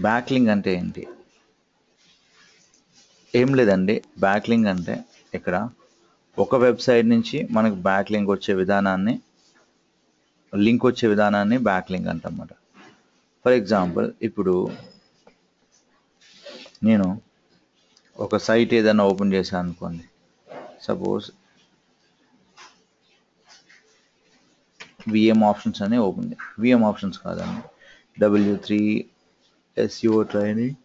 B: Back link అంటే ఏంటి, ఏం లేదండి. బ్యాక్ లింక్ అంటే ఇక్కడ ఒక వెబ్సైట్ నుంచి మనకు బ్యాక్ లింక్ వచ్చే విధానాన్ని బ్యాక్ లింక్ అంటన్నమాట. ఫర్ ఎగ్జాంపుల్, ఇప్పుడు నేను ఒక సైట్ ఏదైనా ఓపెన్ చేశాను అనుకోండి, సపోజ్ విఎం ఆప్షన్స్ అనే ఓపెన్, విఎం ఆప్షన్స్ కాదండి, W3 SEO ట్రైనింగ్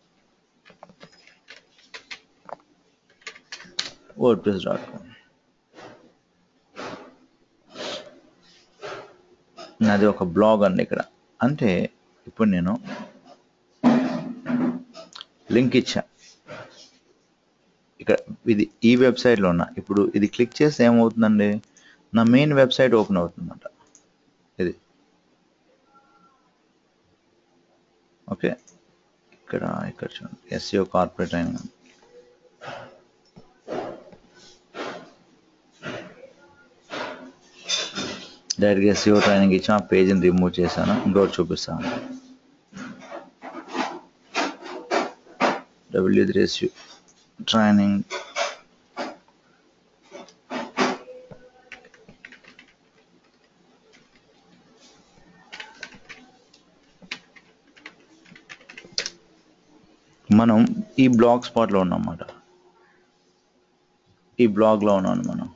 B: wordpress.com. నాది ఒక బ్లాగ్ అండి ఇక్కడ. అంటే ఇప్పుడు నేను లింక్ ఇచ్చా ఇక్కడ, ఇది ఈ వెబ్సైట్లో ఉన్నా. ఇప్పుడు ఇది క్లిక్ చేస్తే ఏమవుతుందండి, నా మెయిన్ వెబ్సైట్ ఓపెన్ అవుతుందన్నమాట. ఇది ఓకే, ఇక్కడ చూడండి, SEO కార్పొరేట్ ట్రైనింగ్. డైరెక్ట్గా SEO ట్రైనింగ్ ఇచ్చి ఆ పేజీని రిమూవ్ చేశాను. ఇంకోటి చూపిస్తాను, W3 SEO ట్రైనింగ్. మనం ఈ బ్లాగ్ స్పాట్లో ఉన్నామన్నమాట, ఈ బ్లాగ్లో ఉన్నాను మనం.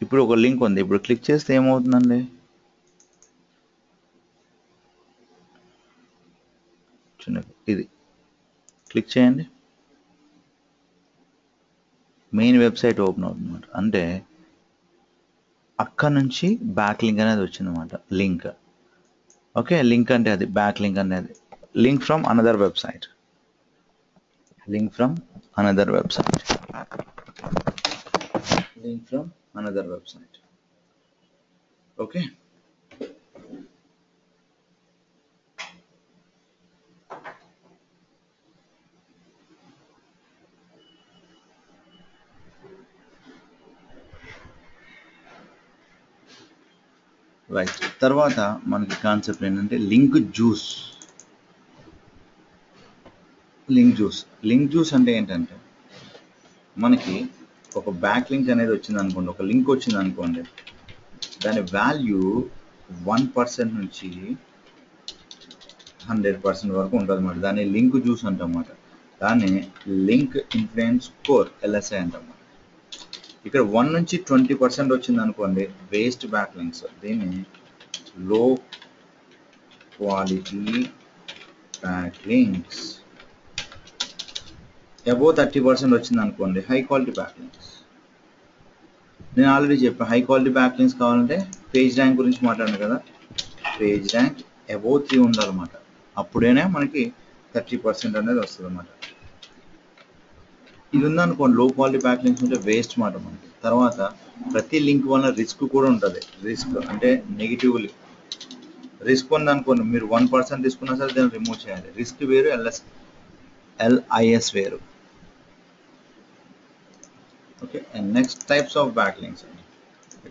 B: ఇప్పుడు ఒక లింక్ ఉంది, ఇప్పుడు క్లిక్ చేస్తే ఏమవుతుందండి, ఇది క్లిక్ చేయండి, మెయిన్ వెబ్సైట్ ఓపెన్ అవుతుందన్నమాట. అంటే అక్కడ నుంచి బ్యాక్ లింక్ అనేది వచ్చిందన్నమాట, లింక్. ఓకే, లింక్ అంటే అది బ్యాక్ లింక్ అనేది, link from another website, link from another website. Okay, right. తర్వాత మనకి కాన్సెప్ట్ ఏంటంటే లింక్ జ్యూస్. లింక్ జ్యూస్ అంటే ఏంటంటే, మనకి ఒక బ్యాక్ లింక్ అనేది వచ్చింది అనుకోండి, ఒక లింక్ వచ్చింది అనుకోండి, దాని వాల్యూ 1% నుంచి 100% వరకు ఉంటుంది అన్నమాట. దాన్ని లింక్ జ్యూస్ అంటామాట. దాన్ని లింక్ ఇన్ఫ్లుయెన్స్ స్కోర్ LSI అంటామాట. ఇక్కడ 1 నుంచి 20% వచ్చింది అనుకోండి వేస్ట్ బ్యాక్ లింక్స్, దీన్ని లో క్వాలిటీ బ్యాక్ లింక్స్. అబోవ్ 30% వచ్చింది అనుకోండి హై క్వాలిటీ బ్యాక్ లింక్స్. నేను ఆల్రెడీ చెప్పాను హై క్వాలిటీ బ్యాక్ లింక్స్ కావాలంటే పేజ్ ర్యాంక్ గురించి మాట్లాడాను కదా, పేజ్ ర్యాంక్ అబోవ్ 3 ఉండాలన్నమాట. అప్పుడేనే మనకి 30% అనేది వస్తుంది అన్నమాట. ఇది ఉందనుకోండి లో క్వాలిటీ బ్యాక్ లింక్స్ ఉంటే వేస్ట్ మాట మనకి. తర్వాత ప్రతి లింక్ వల్ల రిస్క్ కూడా ఉంటుంది. రిస్క్ అంటే నెగిటివ్ రిస్క్ ఉందనుకోండి, మీరు 1% తీసుకున్నా సరే దాన్ని రిమూవ్ చేయాలి. రిస్క్ వేరు, LIS వేరు. Okay, and next types of backlinks అండి.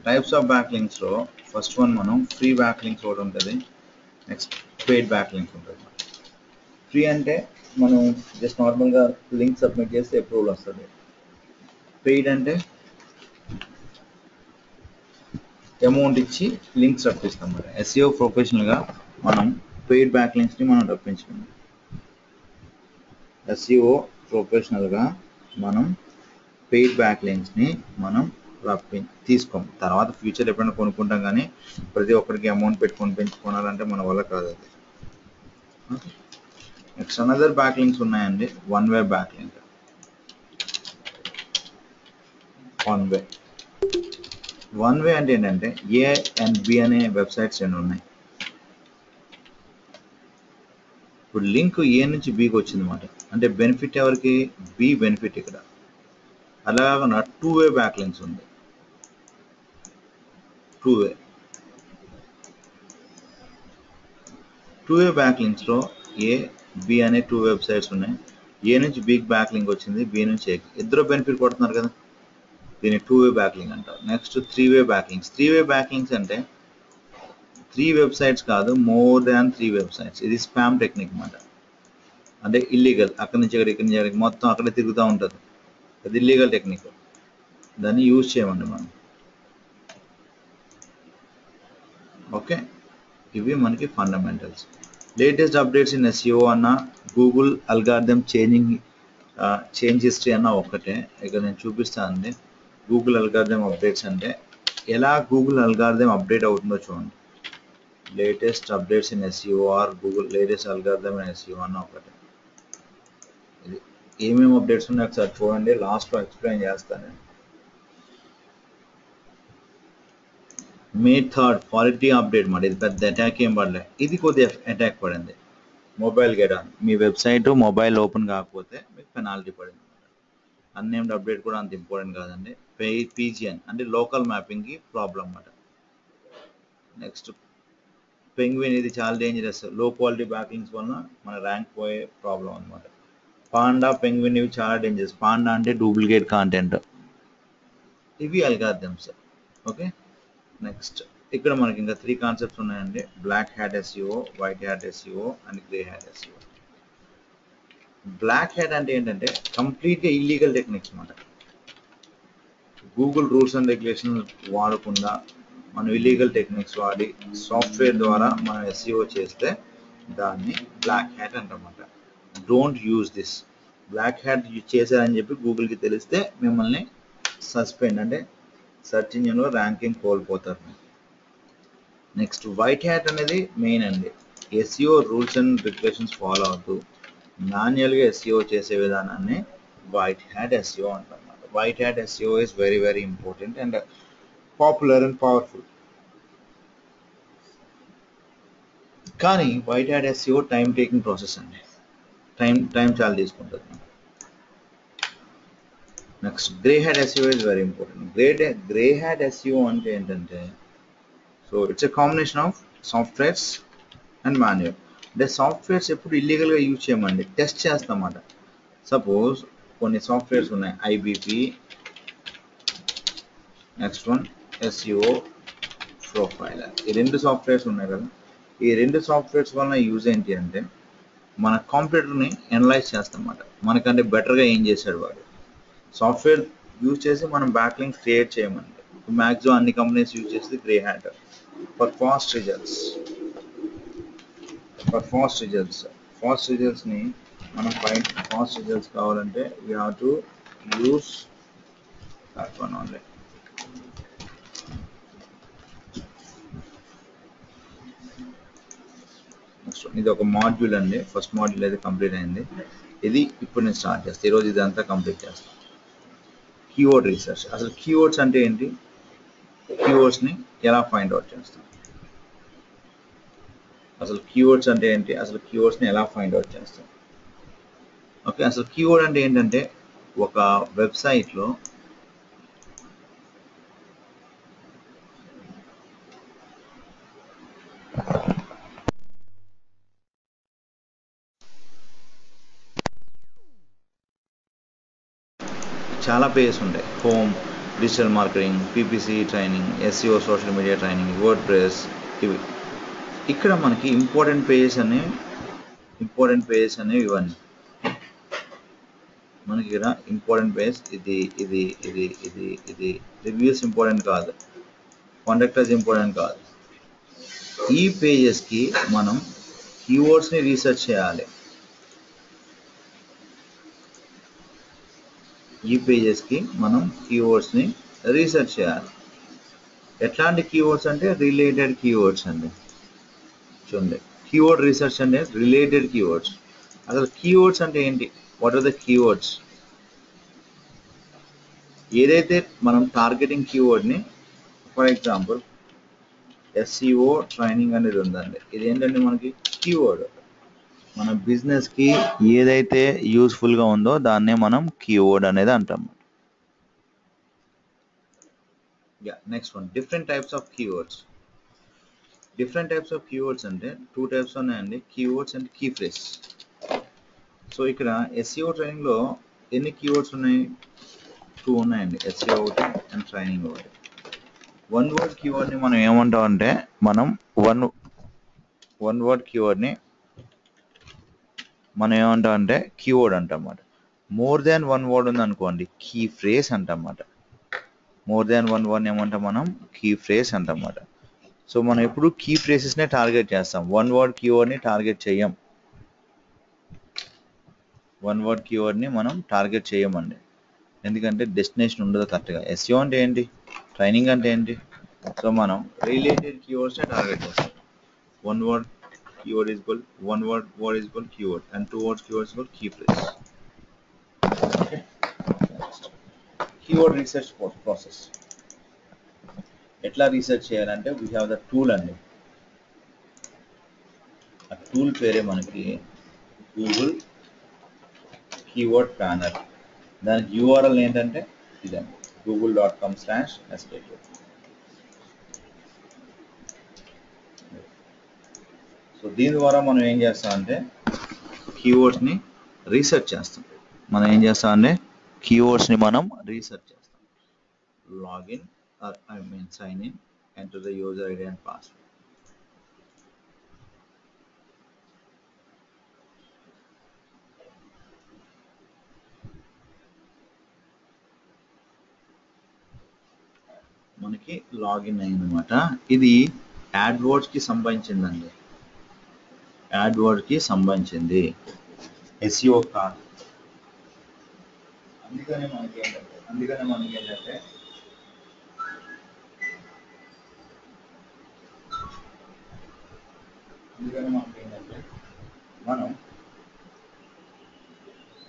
B: టైప్స్ ఆఫ్ బ్యాక్ లింక్స్లో ఫస్ట్ వన్ మనం ఫ్రీ బ్యాక్ లింక్స్ ఒకటి ఉంటుంది, నెక్స్ట్ పెయిడ్ బ్యాక్ లింక్స్ ఉంటుంది. ఫ్రీ అంటే మనం జస్ట్ నార్మల్గా లింక్ సబ్మిట్ చేస్తే అప్రూవల్ వస్తుంది. పెయిడ్ అంటే అమౌంట్ ఇచ్చి లింక్స్ రప్పిస్తాం అన్నమాట. SEO ప్రొఫెషనల్గా మనం పెయిడ్ బ్యాక్ లింక్స్ని మనం రప్పించుకుంటాం. SEO ప్రొఫెషనల్గా మనం పెయిడ్ బ్యాక్ లింక్స్ని మనం తీసుకోం. తర్వాత ఫ్యూచర్ ఎప్పుడైనా కొనుక్కుంటాం, కానీ ప్రతి ఒక్కరికి అమౌంట్ పెట్టుకొని పెంచుకోవాలంటే మన వల్ల కాదు అది. నెక్స్ట్ అనదర్ బ్యాక్ లింక్స్ ఉన్నాయండి, one way back link. One way అంటే ఏంటంటే A and B అనే వెబ్సైట్స్ రెండు ఉన్నాయి. ఇప్పుడు లింక్ A నుంచి Bకి వచ్చింది అనమాట, అంటే బెనిఫిట్ ఎవరికి? B బెనిఫిట్ ఇక్కడ. అలా కాకుండా టూ వే బ్యాక్ లింక్స్ ఉంది. టూ వే బ్యాక్ లింక్స్లో A, B అనే టూ వెబ్సైట్స్ ఉన్నాయి. A నుంచి Bకి బ్యాక్ లింక్ వచ్చింది, B నుంచి A. ఇద్దరు బెనిఫిట్ పడుతున్నారు కదా, దీన్ని టూ వే బ్యాక్ లింక్ అంటారు. Next three way backlinks. Three way backlinks అంటే 3 వెబ్సైట్స్ కాదు, మోర్ దాన్ 3 వెబ్సైట్స్. ఇది స్పామ్ టెక్నిక్ అన్నమాట. అంటే ఇల్లీగల్, అక్కడి నుంచి ఇక్కడ, ఇక్కడి నుంచి అక్కడికి మొత్తం అక్కడే తిరుగుతూ ఉంటుంది. అది ఇల్లీగల్ టెక్నిక్, దాన్ని యూజ్ చేయమండి మనం. ఓకే, ఇవి మనకి fundamentals. Latest updates in SEO అన్న, గూగుల్ అల్గారిథం చేంజ్ హిస్టరీ అన్న ఒక్కటే. ఇక్కడ నేను చూపిస్తాను. గూగుల్ అల్గారిథం అప్డేట్స్ అంటే ఎలా గూగుల్ అల్గారిథం అప్డేట్ అవుతుందో చూడండి. Latest updates in SEO are Google latest algorithm in SEO అన్న ఒకటే. ఇది ఏమేమి అప్డేట్స్ ఉన్నాయో ఒకసారి చూడండి, లాస్ట్లో ఎక్స్ప్లెయిన్ చేస్తాను. May 3rd క్వాలిటీ అప్డేట్ మాట. ఇది పెద్ద అటాక్ ఏం పడలే, ఇది కొద్దిగా అటాక్ పడింది. Mobile get on, me website mobile open కాకపోతే మీకు పెనాల్టీ పడింది. అన్నేమ్డ్ అప్డేట్ కూడా అంత ఇంపార్టెంట్ కాదండి. PGN అంటే లోకల్ మ్యాపింగ్కి ప్రాబ్లం అన్నమాట. నెక్స్ట్ పెంగ్విన్, ఇది చాలా డేంజరస్. లో క్వాలిటీ బ్యాక్లింగ్స్ వలన మన ర్యాంక్ పోయే ప్రాబ్లం అనమాట. పాండా, పెంగ్విన్ ఇవి చాలా డేంజరస్. పాండా అంటే డూప్లికేట్ కాంటెంట్. ఇవి అల్గారిథమ్స్. ఓకే, నెక్స్ట్ ఇక్కడ మనకి ఇంకా 3 కాన్సెప్ట్స్ ఉన్నాయండి, black hat SEO, white hat SEO and grey hat SEO. Black hat అంటే ఏంటంటే కంప్లీట్గా ఇల్లీగల్ టెక్నిక్స్ అన్నమాట. గూగుల్ రూల్స్ అండ్ రెగ్యులేషన్స్ వాడకుండా మనం ఇల్లీగల్ టెక్నిక్స్ వాడి సాఫ్ట్వేర్ ద్వారా మనం SEO చేస్తే దాన్ని బ్లాక్ హ్యాట్ అంటారన్నమాట. Don't use this. Black hat చేశారని చెప్పి గూగుల్కి తెలిస్తే మిమ్మల్ని సస్పెండ్ అంటే సెర్చ్ ఇంజిన్లో ర్యాంకింగ్ కోల్పోతారు. నెక్స్ట్ వైట్ హ్యాట్ అనేది మెయిన్ అండి. SEO rules and regulations follow అవుతూ మాన్యువల్గా SEO చేసే విధానాన్ని వైట్ హ్యాట్ SEO అంటారు. White hat SEO is very very important and popular and powerful. కానీ white hat SEO time taking process అండి, టైం చాలా తీసుకుంటుంది. Next grey hat SEO is very important. Grey hat SEO అంటే ఏంటంటే, so it's a combination of softwares and manual. అంటే softwares ఎప్పుడు ఇల్లీగల్గా use చేయమండి, టెస్ట్ చేస్తామన్నమాట. సపోజ్ కొన్ని సాఫ్ట్వేర్స్ ఉన్నాయి, IBP, next one SEO profiler. ఈ రెండు సాఫ్ట్వేర్స్ ఉన్నాయి కదా, ఈ రెండు సాఫ్ట్వేర్స్ వలన యూజ్ ఏంటి అంటే మన కంప్యూటర్ని అనలైజ్ చేస్తామన్నమాట. మనకంటే బెటర్గా ఏం చేశాడు వాడు. సాఫ్ట్వేర్ యూజ్ చేసి మనం బ్యాక్ లింక్స్ క్రియేట్ చేయమండి. మ్యాక్సిమం అన్ని కంపెనీస్ యూజ్ చేసేది grey hat for fast results. For fast రిజల్ట్స్ని మనం ఫాస్ట్ రిజల్ట్స్ కావాలంటే we have to use that one only. ఇది ఒక మాడ్యూల్ అండి, ఫస్ట్ మాడ్యూల్ అయితే కంప్లీట్ అయింది. ఇది ఇప్పుడు నేను స్టార్ట్ చేస్తాను, ఈరోజు ఇదంతా కంప్లీట్ చేస్తాను. కీవర్డ్ రీసెర్చ్, అసలు కీవర్డ్స్ అంటే ఏంటి, కీవర్డ్స్ని ఎలా ఫైండ్ అవుట్ చేస్తాం, అసలు కీవర్డ్స్ అంటే ఏంటి, అసలు కీవర్డ్స్ని ఎలా ఫైండ్ అవుట్ చేస్తాం. ఓకే, అసలు కీవర్డ్ అంటే ఏంటంటే ఒక వెబ్సైట్లో చాలా పేజెస్ ఉంటాయి. Home, digital marketing, PPC training, SEO, social media training, word press, ఇవి. ఇక్కడ మనకి ఇంపార్టెంట్ పేజెస్ అనేవి ఇవన్నీ మనకి. ఇక్కడ ఇంపార్టెంట్ పేజెస్ ఇది రివ్యూస్ ఇంపార్టెంట్ కాదు, కాంటాక్టర్స్ ఇంపార్టెంట్ కాదు. ఈ పేజెస్కి మనం కీవర్డ్స్ని రీసెర్చ్ చేయాలి. ఈ పేజెస్కి మనం కీవర్డ్స్ని రీసెర్చ్ చేయాలి. ఎట్లాంటి కీవర్డ్స్ అంటే రిలేటెడ్ కీవర్డ్స్ అండి. చూడండి, కీవర్డ్ రీసెర్చ్ అంటే రిలేటెడ్ కీవర్డ్స్. అసలు కీవర్డ్స్ అంటే ఏంటి, వాట్ ఆర్ ద కీవర్డ్స్? ఏదైతే మనం టార్గెటింగ్ కీవర్డ్ని, ఫర్ ఎగ్జాంపుల్ ఎస్ఈఓ ట్రైనింగ్ అనేది ఉందండి, ఇది ఏంటంటే మనకి కీవర్డ్. మన బిజినెస్కి ఏదైతే యూస్ఫుల్గా ఉందో దాన్నే మనం కీవర్డ్ అనేది అంటాం. Next one, different types of keywords. Different types of keywords అంటే 2 టైప్స్ ఉన్నాయండి, keywords and key phrase. So ఇక్కడ ఎస్ఈఓ ట్రైనింగ్లో ఎన్ని కీవర్డ్స్ ఉన్నాయి, 2 ఉన్నాయండి, ఎస్ఈఓ ఒకటి అండ్ ట్రైనింగ్ ఒకటి. వన్ వర్డ్ కీవర్డ్ని మనం ఏమంటాం అంటే, మనం వన్ వర్డ్ కీవర్డ్ని మనం ఏమంటాం అంటే కీవర్డ్ అంటాం అన్నమాట. మోర్ దాన్ వన్ వర్డ్ ఉంది అనుకోండి, కీ ఫ్రేజ్ అంటాం అన్నమాట. మోర్ దాన్ వన్ వర్డ్ ఏమంటాం మనం, కీ ఫ్రేజ్ అంటాం అన్నమాట. సో మనం ఎప్పుడు కీ ఫ్రేజెస్నే టార్గెట్ చేస్తాం, వన్ వర్డ్ కీవర్డ్ని టార్గెట్ చేయం. వన్ వర్డ్ కీవర్డ్ని మనం టార్గెట్ చేయమండి, ఎందుకంటే డెస్టినేషన్ ఉండదు కరెక్ట్గా. ఎస్ఈఓ అంటే ఏంటి, ట్రైనింగ్ అంటే ఏంటి, సో మనం రిలేటెడ్ కీవర్డ్స్నే టార్గెట్ చేస్తాం. One word keyword is equal, one word is equal keyword, and 2 words keyword is equal key phrase. Okay. Next, keyword research process. ఎట్లా రీసెర్చ్ చేయాలంటే we have the tool అండి. ఆ tool పేరే మనకి Google keyword planar. దానికి URL ఏంటంటే ఇదండి, google.com/skk. So దీని ద్వారా మనం ఏం చేస్తామంటే కీవర్డ్స్ని రీసెర్చ్ చేస్తాం. మనం ఏం చేస్తామంటే కీవర్డ్స్ని మనం రీసెర్చ్ చేస్తాం. Login sign in, enter the user ID and password. మనకి లాగిన్ అయిందన్నమాట. ఇది యాడ్వర్డ్స్కి సంబంధించిందండి, యాడ్వర్డ్కి సంబంధించింది, ఎస్ఈఓ కాదు. అందుకనే మనకి ఏంటంటే మనం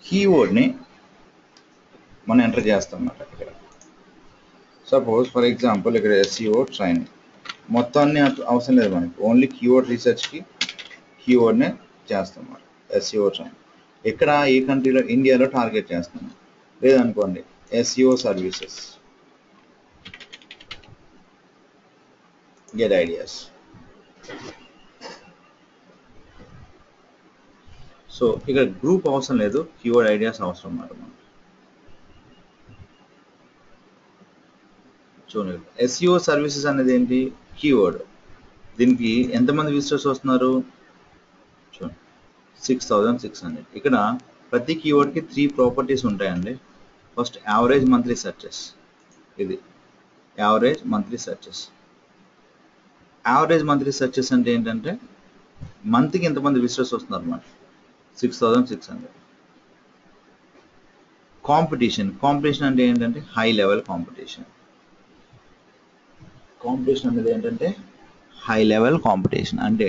B: కీవర్డ్ని మనం ఎంటర్ చేస్తాం అన్నమాట. ఇక్కడ సపోజ్ ఫర్ ఎగ్జాంపుల్ ఇక్కడ ఎస్ఈఓ ట్రైనింగ్ మొత్తాన్ని అవసరం లేదు మనకి, ఓన్లీ కీవర్డ్ రీసెర్చ్కి కీవర్డ్నే చేస్తాం అన్నమాట. ఎస్ఈఓ ట్రైనింగ్ ఇక్కడ ఏ కంట్రీలో, ఇండియాలో టార్గెట్ చేస్తున్నాం. లేదనుకోండి SEO services, get ideas. So ఇక్కడ గ్రూప్ అవసరం లేదు, కీవర్డ్ ఐడియాస్ అవసరం అన్నమాట. మనం చూడండి, ఎస్ఈఓ సర్వీసెస్ అనేది ఏంటి, కీవర్డ్. దీనికి ఎంతమంది విజిటర్స్ వస్తున్నారు, చూడండి 6,600. ఇక్కడ ప్రతి కీవర్డ్కి 3 ప్రాపర్టీస్ ఉంటాయండి. ఫస్ట్ యావరేజ్ మంత్లీ సెర్చెస్, ఇది average monthly searches. Average monthly searches అంటే ఏంటంటే మంత్కి ఎంతమంది విజిటర్స్ వస్తున్నారు అన్నమాట, 6600. కాంపిటీషన్ అంటే ఏంటంటే హై లెవెల్ కాంపిటీషన్. అనేది ఏంటంటే హై లెవెల్ కాంపిటీషన్. అంటే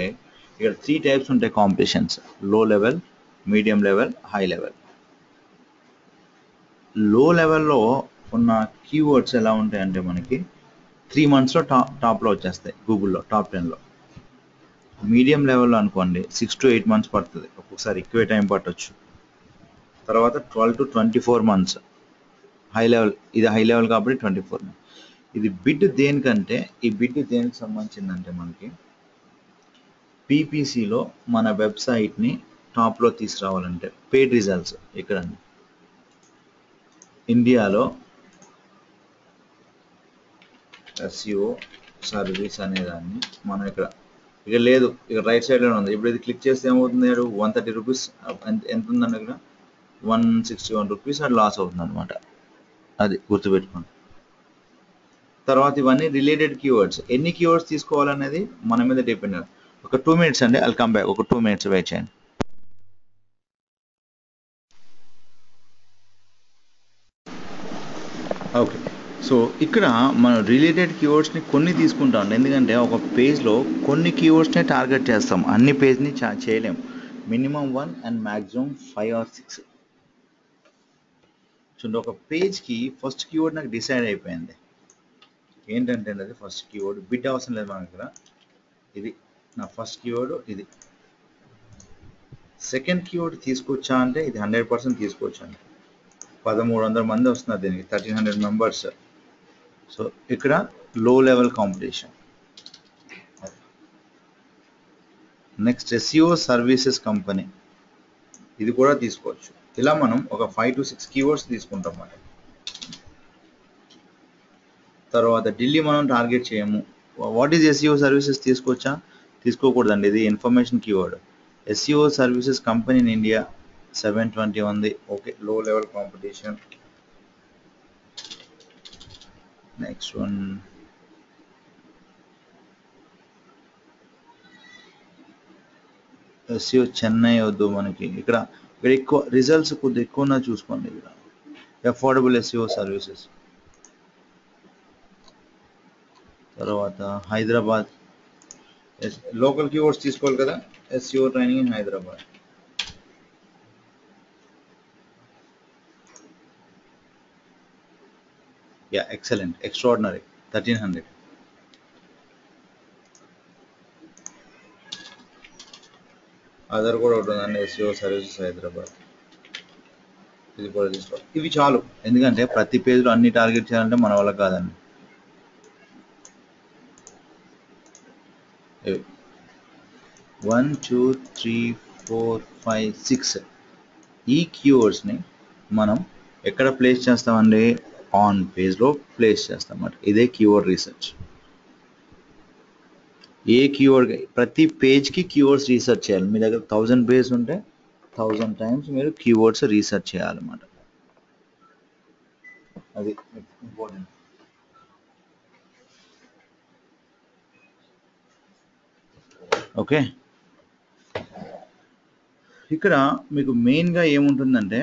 B: ఇక్కడ 3 టైప్స్ ఉంటాయి కాంపిటీషన్స్: లో level, medium level, high level. లో లెవెల్లో ఉన్న కీవర్డ్స్ ఎలా ఉంటాయంటే మనకి 3 monthsలో టాప్లో వచ్చేస్తాయి గూగుల్లో, టాప్ 10లో. మీడియం లెవెల్లో అనుకోండి 6 to 8 months పడుతుంది, ఒక్కొక్కసారి ఎక్కువ టైం పట్టొచ్చు. తర్వాత 12 to 24 months హై లెవెల్. ఇది హై లెవెల్ కాబట్టి 24 months. ఇది బిడ్ దేనికంటే, ఈ బిడ్ దేనికి సంబంధించిందంటే మనకి పీపీసీలో మన వెబ్సైట్ని టాప్లో తీసుకురావాలంటే పెయిడ్ రిజల్ట్స్. ఇక్కడ ఇండియాలో SEO సర్వీస్ అనేదాన్ని మనం ఇక్కడ లేదు, ఇక్కడ రైట్ సైడ్లోనే ఉంది. ఇప్పుడు ఇది క్లిక్ చేస్తే ఏమవుతుంది, 130 రూపీస్ ఎంత ఉందండి, ఇక్కడ 161 రూపీస్ అది లాస్ అవుతుంది అనమాట. అది గుర్తుపెట్టుకోండి. తర్వాత ఇవన్నీ రిలేటెడ్ కీవర్డ్స్. ఎన్ని కీవర్డ్స్ తీసుకోవాలనేది మన మీద డిపెండ్. ఒక 2 minutes అండి, ఐల్ కమ్ బ్యాక్. ఒక 2 minutes వెయిట్ చేయండి. ఓకే, సో ఇక్కడ మనం రిలేటెడ్ కీవర్డ్స్ని కొన్ని తీసుకుంటాం, ఎందుకంటే ఒక పేజ్లో కొన్ని కీవర్డ్స్నే టార్గెట్ చేస్తాం, అన్ని పేజ్ని చేయలేం. Minimum 1 and maximum 5 or 6. చూడండి, ఒక పేజ్కి ఫస్ట్ కీవర్డ్ నాకు డిసైడ్ అయిపోయింది. ఏంటంటే అది ఫస్ట్ కీవర్డ్. బిడ్ అవసరం లేదు మన దగ్గర. ఇది నా ఫస్ట్ కీవర్డ్. ఇది సెకండ్ కీవర్డ్ తీసుకొచ్చా అంటే ఇది 100% తీసుకొచ్చాను. 1300 మంది వస్తున్నారు దీనికి, 1300 మెంబర్స్. సో ఇక్కడ లో level competition. Next SEO services company, ఇది కూడా తీసుకోవచ్చు. ఇలా మనం ఒక 5 to 6 కీవర్డ్స్ తీసుకుంటాం మనం. తర్వాత ఢిల్లీ మనం టార్గెట్ చేయము. వాట్ ఈజ్ SEO సర్వీసెస్ తీసుకోవచ్చా, తీసుకోకూడదండి, ఇది information keyword. SEO services company in India 720 ఉంది. ఓకే, లో level competition. Next one SEO Chennai వద్దు మనకి. ఇక్కడ ఎక్కువ రిజల్ట్స్ కొద్దిగా ఎక్కువ చూసుకోండి. ఇక్కడ అఫోర్డబుల్ SEO సర్వీసెస్. తర్వాత హైదరాబాద్, లోకల్ కీవర్డ్స్ తీసుకోవాలి కదా. SEO training in Hyderabad. Yeah, excellent, extraordinary, 1300. Other కూడా ఒకటి ఉందండి, SEO సర్వీసెస్ హైదరాబాద్. ఇది కూడా తీసుకోవాలి. ఇవి చాలు, ఎందుకంటే ప్రతి పేజ్లో అన్ని టార్గెట్ చేయాలంటే మన వల్ల కాదండి. 1 2 3 4 5 6 ఈ కీవర్డ్స్ని మనం ఎక్కడ ప్లేస్ చేస్తామండి, ఆన్ పేజ్లో ప్లేస్ చేస్తాం అన్నమాట. ఇదే కీవర్డ్ రీసెర్చ్. ఏ కీవర్డ్, ప్రతి పేజ్కి కీవర్డ్స్ రీసెర్చ్ చేయాలి. మీ దగ్గర 1000 పేజ్ ఉంటే 1000 times మీరు కీవర్డ్స్ రీసెర్చ్ చేయాలన్నమాట. అది ఇంపార్టెంట్. ఓకే, ఇక్కడ మీకు మెయిన్గా ఏముంటుందంటే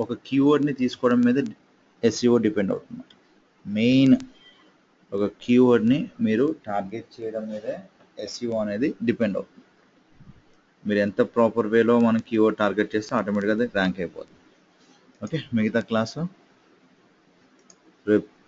B: ఒక కీవర్డ్ని తీసుకోవడం మీద SEO డిపెండ్ అవుతుంది. మెయిన్ ఒక కీవర్డ్ని మీరు టార్గెట్ చేయడం మీదే SEO అనేది డిపెండ్ అవుతుంది. మీరు ఎంత ప్రాపర్ వేలో మనం కీవర్డ్ టార్గెట్ చేస్తే ఆటోమేటిక్గా అది ర్యాంక్ అయిపోతుంది. ఓకే, మిగతా క్లాసు రేపు